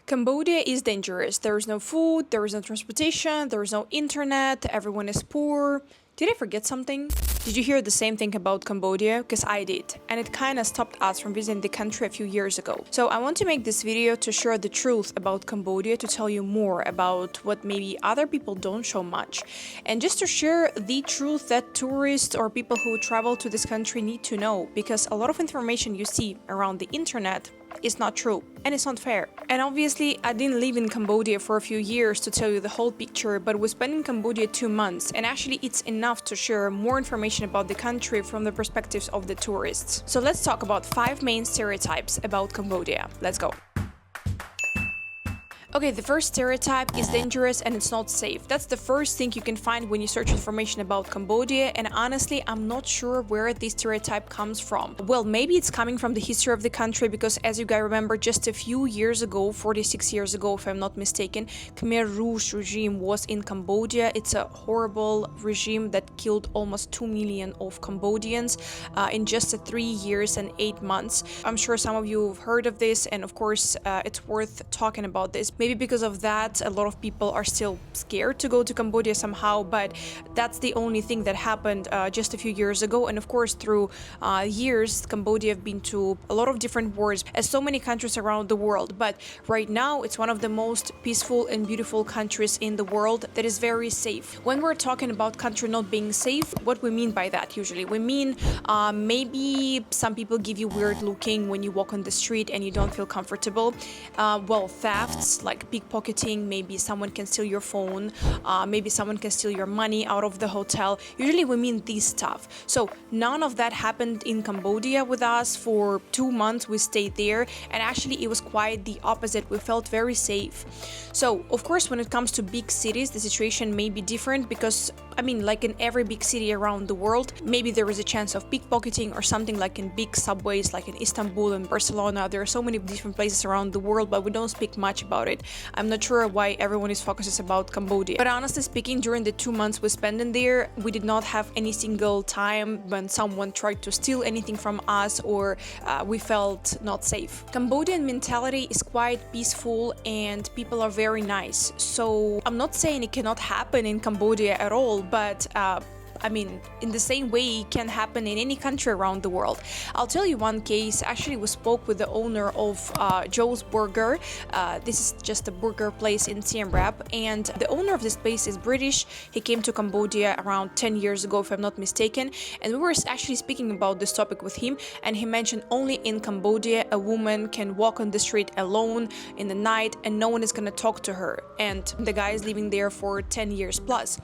Cambodia is dangerous. There is no food, there is no transportation, there is no internet, everyone is poor. Did I forget something? Did you hear the same thing about Cambodia? Because I did, and it kinda stopped us from visiting the country a few years ago. So I want to make this video to share the truth about Cambodia, to tell you more about what maybe other people don't show much, and just to share the truth that tourists or people who travel to this country need to know, because a lot of information you see around the internet is not true and it's not fair. And obviously I didn't live in Cambodia for a few years to tell you the whole picture, but we spent in Cambodia 2 months, and actually it's enough to share more information about the country from the perspectives of the tourists. So let's talk about 5 main stereotypes about Cambodia. Let's go. Okay, the first stereotype is dangerous and it's not safe. That's the first thing you can find when you search information about Cambodia, and honestly, I'm not sure where this stereotype comes from. Well, maybe it's coming from the history of the country, because as you guys remember, just a few years ago, 46 years ago if I'm not mistaken, Khmer Rouge regime was in Cambodia. It's a horrible regime that killed almost 2 million of Cambodians in just 3 years and 8 months. I'm sure some of you have heard of this, and of course it's worth talking about this. Maybe because of that, a lot of people are still scared to go to Cambodia somehow, but that's the only thing that happened just a few years ago. And of course, through years, Cambodia have been to a lot of different wars, as so many countries around the world. But right now, it's one of the most peaceful and beautiful countries in the world that is very safe. When we're talking about country not being safe, what we mean by that usually? We mean maybe some people give you weird looking when you walk on the street and you don't feel comfortable. Well, thefts, like pickpocketing, maybe someone can steal your phone, maybe someone can steal your money out of the hotel. Usually we mean this stuff. So none of that happened in Cambodia with us. For 2 months we stayed there, and actually it was quite the opposite. We felt very safe. So of course, when it comes to big cities, the situation may be different, because I mean, like in every big city around the world, maybe there is a chance of pickpocketing or something, like in big subways like in Istanbul and Barcelona. There are so many different places around the world, but we don't speak much about it. I'm not sure why everyone is focused about Cambodia. But honestly speaking, during the 2 months we spent in there, we did not have any single time when someone tried to steal anything from us, or we felt not safe. Cambodian mentality is quite peaceful and people are very nice. So I'm not saying it cannot happen in Cambodia at all, but I mean, in the same way it can happen in any country around the world. I'll tell you one case. Actually, we spoke with the owner of Joe's Burger. This is just a burger place in Siem Reap, and the owner of this place is British. He came to Cambodia around 10 years ago, if I'm not mistaken, and we were actually speaking about this topic with him, and he mentioned only in Cambodia a woman can walk on the street alone in the night and no one is gonna talk to her, and the guy is living there for 10 years plus.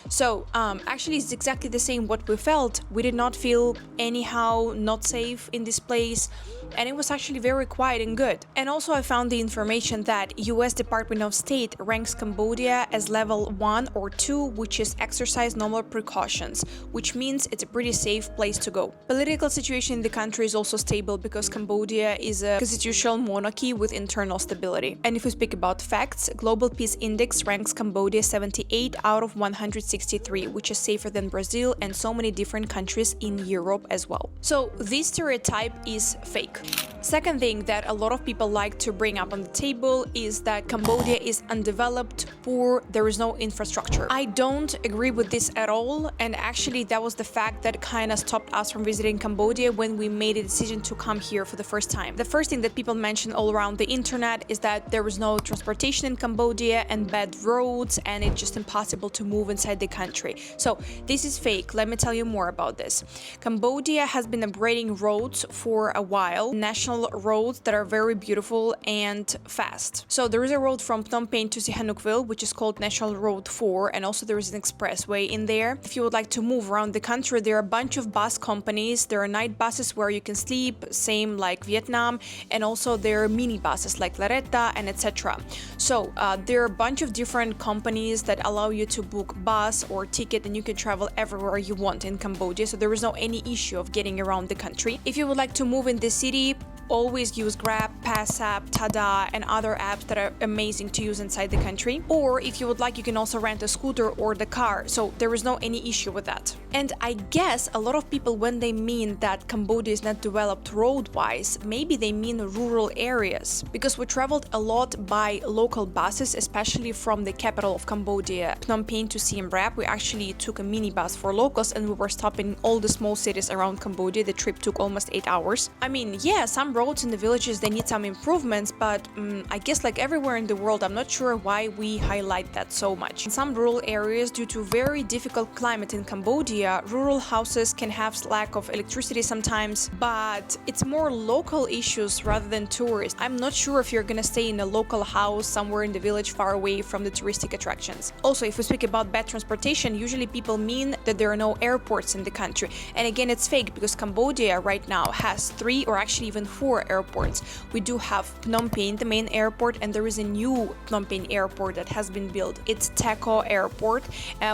So actually it's exactly the same what we felt. We did not feel anyhow not safe in this place, and it was actually very quiet and good. And also I found the information that US Department of State ranks Cambodia as level 1 or 2, which is exercise normal precautions, which means it's a pretty safe place to go. Political situation in the country is also stable, because Cambodia is a constitutional monarchy with internal stability. And if we speak about facts, Global Peace Index ranks Cambodia 78 out of 163, which is safer than Brazil and so many different countries in Europe as well. So this stereotype is fake. Second thing that a lot of people like to bring up on the table is that Cambodia is undeveloped, poor, there is no infrastructure. I don't agree with this at all, and actually that was the fact that kind of stopped us from visiting Cambodia when we made a decision to come here for the first time. The first thing that people mention all around the internet is that there was no transportation in Cambodia and bad roads, and it's just impossible to move inside the country. So this is fake. Let me tell you more about this. Cambodia has been upgrading roads for a while, national roads that are very beautiful and fast. So there is a road from Phnom Penh to Sihanoukville, which is called National Road 4, and also there is an expressway in there. If you would like to move around the country, there are a bunch of bus companies. There are night buses where you can sleep, same like Vietnam, and also there are mini buses like Laretta and etc. So there are a bunch of different companies that allow you to book bus or ticket, and you can travel everywhere you want in Cambodia. So there is no any issue of getting around the country. If you would like to move in the city, always use Grab, Pass app, Tada, and other apps that are amazing to use inside the country. Or if you would like, you can also rent a scooter or the car, so there is no any issue with that. And I guess a lot of people, when they mean that Cambodia is not developed road-wise, maybe they mean rural areas, because we traveled a lot by local buses, especially from the capital of Cambodia, Phnom Penh, to Siem Reap. We actually took a minibus for locals and we were stopping in all the small cities around Cambodia. The trip took almost 8 hours. I mean, yeah, some roads in the villages, they need some improvements, but I guess like everywhere in the world, I'm not sure why we highlight that so much. In some rural areas, due to very difficult climate in Cambodia, rural houses can have lack of electricity sometimes, but it's more local issues rather than tourists. I'm not sure if you're gonna stay in a local house somewhere in the village far away from the touristic attractions. Also, if we speak about bad transportation, usually people mean that there are no airports in the country. And again, it's fake, because Cambodia right now has 3 or actually even 4 airports. We do have Phnom Penh, the main airport, and there is a new Phnom Penh airport that has been built. It's Taco Airport.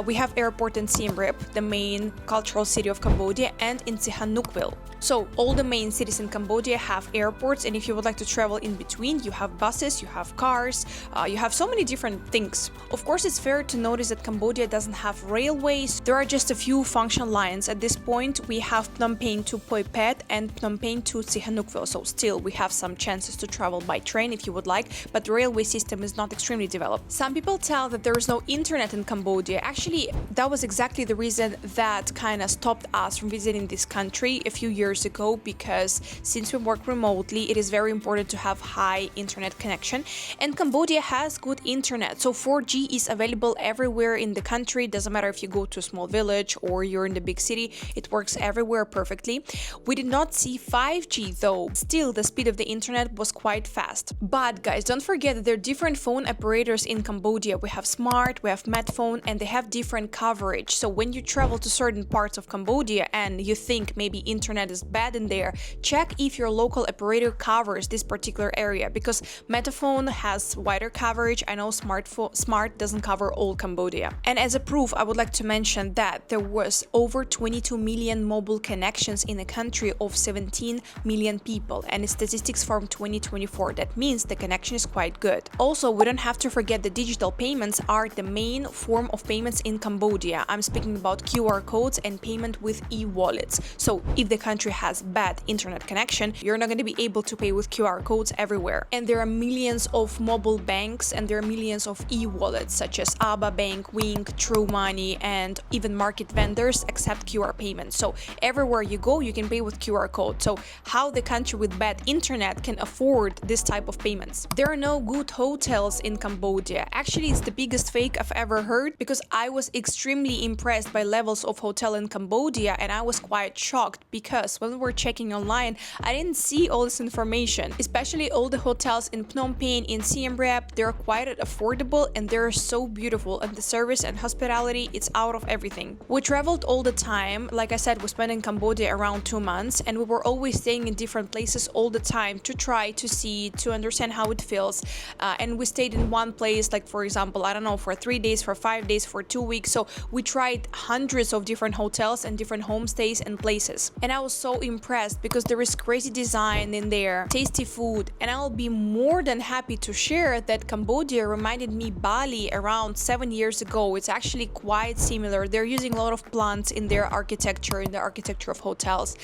We have airport in Siem Reap, the main cultural city of Cambodia, and in Sihanoukville. So all the main cities in Cambodia have airports, and if you would like to travel in between, you have buses, you have cars, you have so many different things. Of course, it's fair to notice that Cambodia doesn't have railways. There are just a few function lines. At this point, we have Phnom Penh to Poi Phet and Phnom Penh to Sihanoukville, so still we have some chances to travel by train if you would like, but the railway system is not extremely developed. Some people tell that there is no internet in Cambodia. Actually, that was exactly the reason that kind of stopped us from visiting this country a few years ago, because since we work remotely, it is very important to have high internet connection, and Cambodia has good internet, so 4G is available everywhere in the country. Doesn't matter if you go to a small village or you're in the big city, it works everywhere perfectly. We did not see 5G though. Still, the speed of the internet was quite fast. But guys, don't forget that there are different phone operators in Cambodia. We have Smart, we have Medphone, and they have different coverage. So when you travel to certain parts of Cambodia and you think maybe internet is bad in there, check if your local operator covers this particular area, because Metaphone has wider coverage. I know Smart doesn't cover all Cambodia. And as a proof, I would like to mention that there was over 22 million mobile connections in a country of 17 million people, and it's statistics from 2024. That means the connection is quite good. Also, we don't have to forget that digital payments are the main form of payments in Cambodia. I'm speaking about QR codes and payment with e-wallets. So if the country has bad internet connection, you're not going to be able to pay with QR codes everywhere. And there are millions of mobile banks, and there are millions of e-wallets such as ABA Bank, Wink, True Money, and even market vendors accept QR payments. So everywhere you go, you can pay with QR code. So how the country with bad internet can afford this type of payments? There are no good hotels in Cambodia. Actually, it's the biggest fake I've ever heard, because I was extremely impressed by levels of hotel in Cambodia, and I was quite shocked because when we were checking online, I didn't see all this information. Especially all the hotels in Phnom Penh, in Siem Reap, they're quite affordable and they're so beautiful, and the service and hospitality, it's out of everything. We traveled all the time. Like I said, we spent in Cambodia around 2 months, and we were always staying in different places all the time to try to see, to understand how it feels. And we stayed in one place, like for example, I don't know, for 3 days, for 5 days, for 2 weeks. So we tried hundreds of different hotels and different homestays and places. And I was so impressed because there is crazy design in there, tasty food, and I'll be more than happy to share that Cambodia reminded me Bali around 7 years ago. It's actually quite similar. They're using a lot of plants in their architecture, in the architecture of hotels.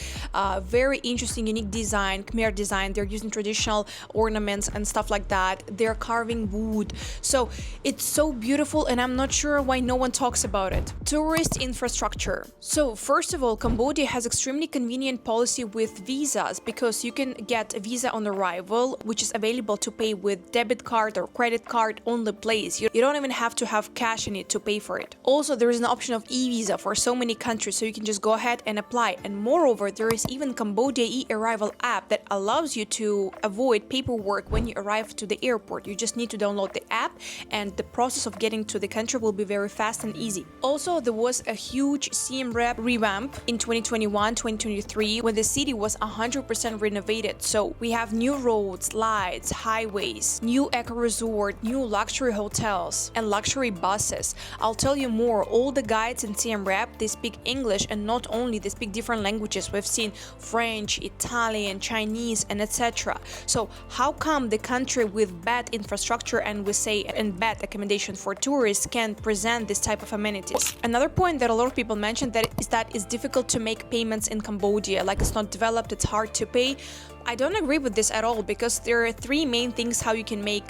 Very interesting, unique design, Khmer design. They're using traditional ornaments and stuff like that. They're carving wood. So it's so beautiful, and I'm not sure why no one talks about it. Tourist infrastructure. So first of all, Cambodia has extremely convenient policy with visas, because you can get a visa on arrival, which is available to pay with debit card or credit card on the place. You don't even have to have cash in it to pay for it. Also, there is an option of e-visa for so many countries, so you can just go ahead and apply. And moreover, there is even Cambodia e-arrival app that allows you to avoid paperwork when you arrive to the airport. You just need to download the app, and the process of getting to the country will be very fast and easy. Also, there was a huge Siem Reap revamp in 2021-2023 when the city was 100% renovated. So we have new roads, lights, highways, new eco resort, new luxury hotels, and luxury buses. I'll tell you more. All the guides in Siem Reap, they speak English, and not only, they speak different languages. We've seen French, Italian, Chinese, Chinese, and etc. So how come the country with bad infrastructure and bad accommodation for tourists can present this type of amenities? Another point that a lot of people mention is that it's difficult to make payments in Cambodia, like it's not developed, it's hard to pay. I don't agree with this at all, because there are three main things how you can make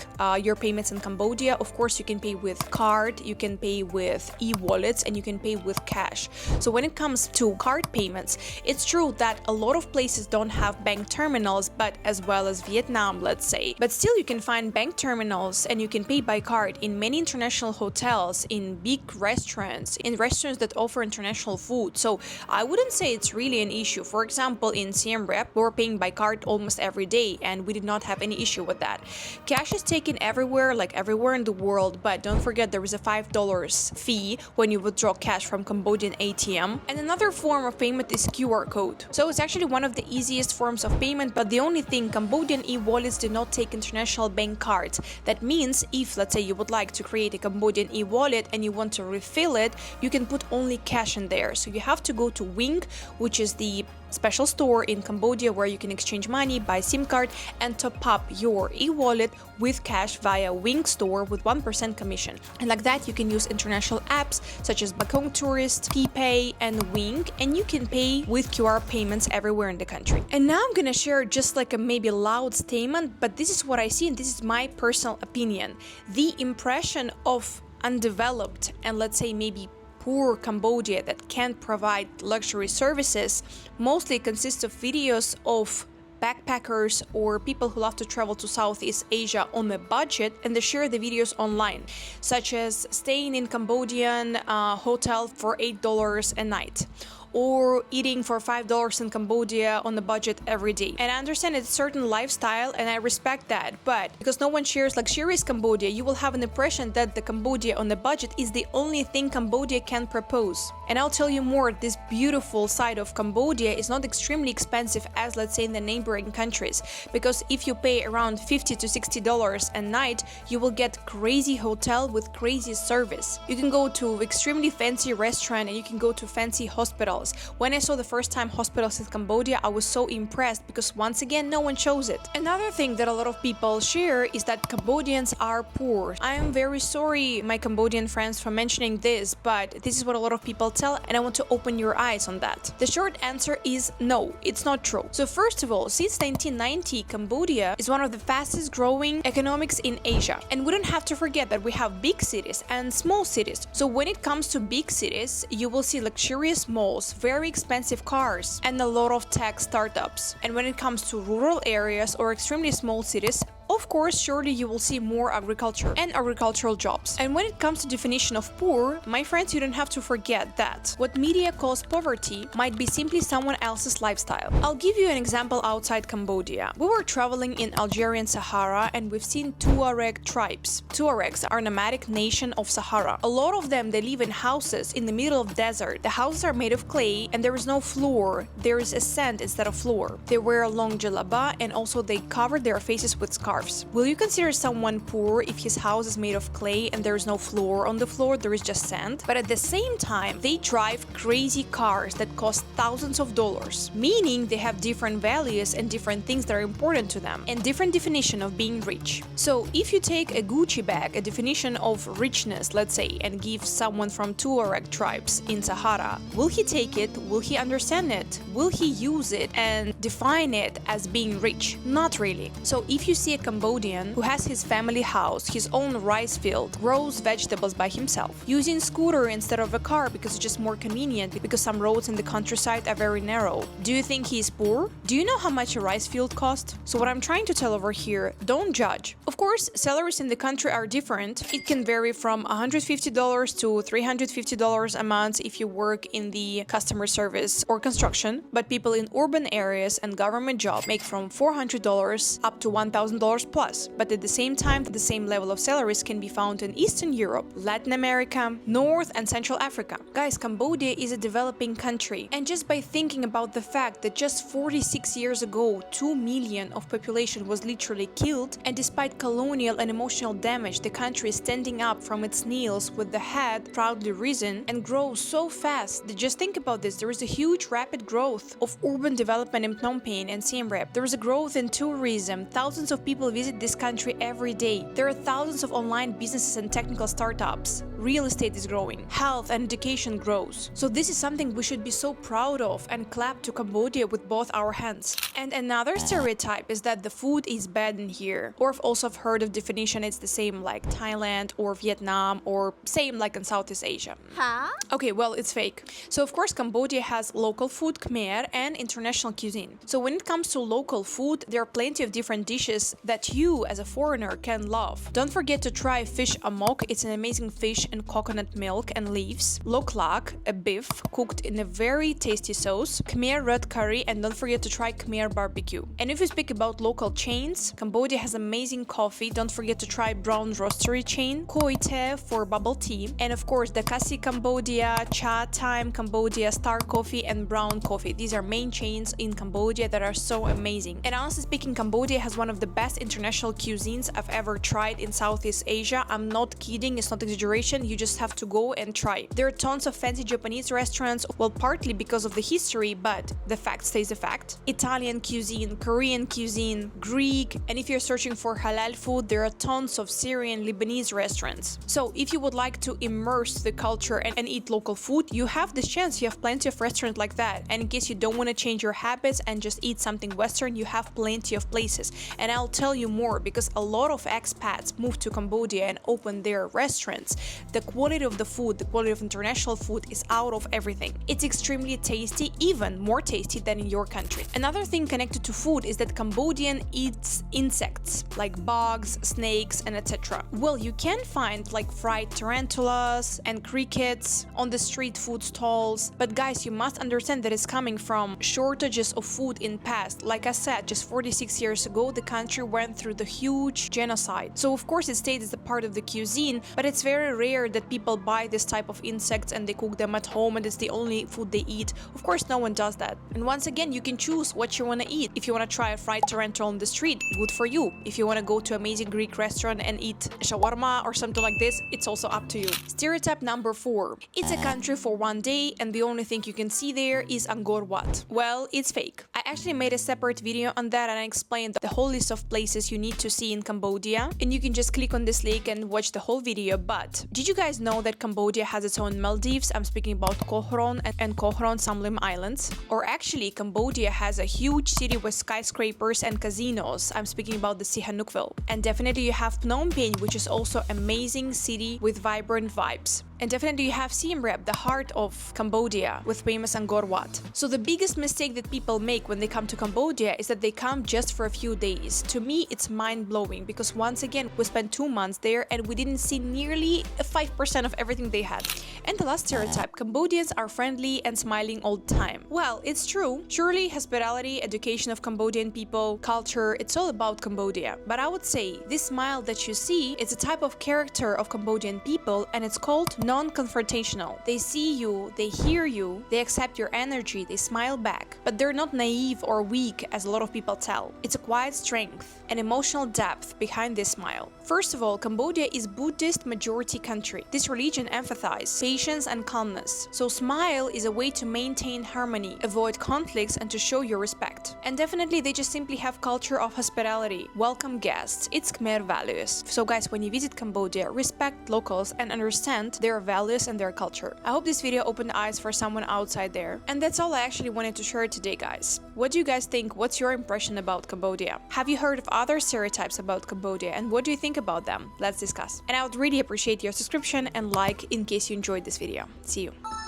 your payments in Cambodia. Of course, you can pay with card, you can pay with e-wallets, and you can pay with cash. So when it comes to card payments, it's true that a lot of places don't have bank terminals, but as well as Vietnam, let's say. But still, you can find bank terminals and you can pay by card in many international hotels, in big restaurants, in restaurants that offer international food. So I wouldn't say it's really an issue. For example, in Siem Reap, we were paying by card almost every day, and we did not have any issue with that. Cash is taken everywhere, like everywhere in the world, but don't forget there is a $5 fee when you withdraw cash from Cambodian ATM. And another form of payment is QR code. So it's actually one of the easiest forms of payment, but the only thing, Cambodian e-wallets do not take international bank cards. That means if, let's say, you would like to create a Cambodian e-wallet and you want to refill it, you can put only cash in there. So you have to go to Wing, which is the special store in Cambodia where you can exchange money, buy SIM card, and top up your e-wallet with cash via Wing store with 1% commission. And like that, you can use international apps such as Bakong Tourist, P-Pay, and Wing, and you can pay with QR payments everywhere in the country. And now I'm gonna share just like a maybe loud statement, but this is what I see and this is my personal opinion. The impression of undeveloped and let's say maybe poor Cambodia that can't provide luxury services mostly consists of videos of backpackers or people who love to travel to Southeast Asia on a budget, and they share the videos online, such as staying in Cambodian hotel for $8 a night, or eating for $5 in Cambodia on a budget every day. And I understand it's a certain lifestyle and I respect that, but because no one shares luxurious Cambodia, you will have an impression that the Cambodia on a budget is the only thing Cambodia can propose. And I'll tell you more, this beautiful side of Cambodia is not extremely expensive as let's say in the neighboring countries, because if you pay around $50 to $60 a night, you will get crazy hotel with crazy service. You can go to extremely fancy restaurant and you can go to fancy hospital. When I saw the first time hospitals in Cambodia, I was so impressed because once again, no one shows it. Another thing that a lot of people share is that Cambodians are poor. I am very sorry, my Cambodian friends, for mentioning this, but this is what a lot of people tell, and I want to open your eyes on that. The short answer is no, it's not true. So first of all, since 1990, Cambodia is one of the fastest growing economics in Asia. And we don't have to forget that we have big cities and small cities. So when it comes to big cities, you will see luxurious malls, very expensive cars, and a lot of tech startups. And when it comes to rural areas or extremely small cities, of course, surely you will see more agriculture and agricultural jobs. And when it comes to definition of poor, my friends, you don't have to forget that what media calls poverty might be simply someone else's lifestyle. I'll give you an example outside Cambodia. We were traveling in Algerian Sahara and we've seen Tuareg tribes. Tuaregs are a nomadic nation of Sahara. A lot of them, they live in houses in the middle of desert. The houses are made of clay and there is no floor. There is a sand instead of floor. They wear a long jalaba and also they cover their faces with scarves. Will you consider someone poor if his house is made of clay and there is no floor on the floor, there is just sand? But at the same time, they drive crazy cars that cost thousands of dollars, meaning they have different values and different things that are important to them, and different definition of being rich. So if you take a Gucci bag, a definition of richness, let's say, and give someone from Tuareg tribes in Sahara, will he take it? Will he understand it? Will he use it and define it as being rich? Not really. So if you see a Cambodian who has his family house, his own rice field, grows vegetables by himself, using scooter instead of a car because it's just more convenient because some roads in the countryside are very narrow, do you think he is poor? Do you know how much a rice field costs? So what I'm trying to tell over here, don't judge. Of course, salaries in the country are different. It can vary from $150 to $350 a month if you work in the customer service or construction, but people in urban areas and government job make from $400 up to $1,000 $100 plus, but at the same time, the same level of salaries can be found in Eastern Europe, Latin America, North and Central Africa. Guys, Cambodia is a developing country, and just by thinking about the fact that just 46 years ago, 2 million of population was literally killed, and despite colonial and emotional damage, the country is standing up from its knees with the head proudly risen and grows so fast that just think about this, there is a huge rapid growth of urban development in Phnom Penh and Siem Reap. There is a growth in tourism. Thousands of people visit this country every day. There are thousands of online businesses and technical startups. Real estate is growing. Health and education grows. So this is something we should be so proud of and clap to Cambodia with both our hands. And another stereotype is that the food is bad in here. Or I've also heard of definition it's the same like Thailand or Vietnam or same like in Southeast Asia. Huh? Okay, well, it's fake. So of course Cambodia has local food, Khmer, and international cuisine. So when it comes to local food, there are plenty of different dishes that you as a foreigner can love. Don't forget to try fish amok. It's an amazing fish in coconut milk and leaves. Lok lak, a beef cooked in a very tasty sauce. Khmer red curry, and don't forget to try Khmer barbecue. And if you speak about local chains, Cambodia has amazing coffee. Don't forget to try Brown Roastery chain, Khoi Te for bubble tea, and of course the Kasi Cambodia, Cha Time Cambodia, Star Coffee, and Brown Coffee. These are main chains in Cambodia that are so amazing. And honestly speaking, Cambodia has one of the best international cuisines I've ever tried in Southeast Asia. I'm not kidding, it's not exaggeration, you just have to go and try. There are tons of fancy Japanese restaurants, well, partly because of the history, but the fact stays a fact. Italian cuisine, Korean cuisine, Greek, and if you're searching for halal food, there are tons of Syrian, Lebanese restaurants. So if you would like to immerse the culture and eat local food, you have this chance. You have plenty of restaurants like that. And in case you don't want to change your habits and just eat something Western, you have plenty of places. And I'll tell you more, because a lot of expats move to Cambodia and open their restaurants. The quality of the food, the quality of international food is out of everything. It's extremely tasty, even more tasty than in your country. Another thing connected to food is that Cambodian eats insects like bugs, snakes, and etc. Well, you can find like fried tarantulas and crickets on the street food stalls, but guys, you must understand that it's coming from shortages of food in past. Like I said, just 46 years ago, the country went through the huge genocide. So of course it stays as a part of the cuisine, but it's very rare that people buy this type of insects and they cook them at home and it's the only food they eat. Of course, no one does that. And once again, you can choose what you want to eat. If you want to try a fried tarantula on the street, good for you. If you want to go to an amazing Greek restaurant and eat shawarma or something like this, it's also up to you. Stereotype number 4. It's a country for one day and the only thing you can see there is Angkor Wat. Well, it's fake. I actually made a separate video on that and I explained the whole list of places you need to see in Cambodia, and you can just click on this link and watch the whole video. But did you guys know that Cambodia has its own Maldives? I'm speaking about Koh Ron and Koh Ron Samlim Islands. Or actually, Cambodia has a huge city with skyscrapers and casinos. I'm speaking about the Sihanoukville. And definitely you have Phnom Penh, which is also amazing city with vibrant vibes. And definitely you have Siem Reap, the heart of Cambodia, with famous Angkor Wat. So the biggest mistake that people make when they come to Cambodia is that they come just for a few days. To me, it's mind-blowing because once again, we spent 2 months there and we didn't see nearly 5% of everything they had. And the last stereotype, Cambodians are friendly and smiling all the time. Well, it's true. Surely hospitality, education of Cambodian people, culture, it's all about Cambodia. But I would say this smile that you see is a type of character of Cambodian people, and it's called non-confrontational. They see you, they hear you, they accept your energy, they smile back. But they're not naive or weak as a lot of people tell. It's a quiet strength and emotional depth behind this smile. First of all, Cambodia is Buddhist majority country. This religion emphasizes patience and calmness. So smile is a way to maintain harmony, avoid conflicts, and to show your respect. And definitely they just simply have culture of hospitality, welcome guests. It's Khmer values. So guys, when you visit Cambodia, respect locals and understand their values and their culture. I hope this video opened eyes for someone outside there. And that's all I actually wanted to share today, guys. What do you guys think? What's your impression about Cambodia? Have you heard of other stereotypes about Cambodia, and what do you think about them? Let's discuss. And I would really appreciate your subscription and like in case you enjoyed this video. See you.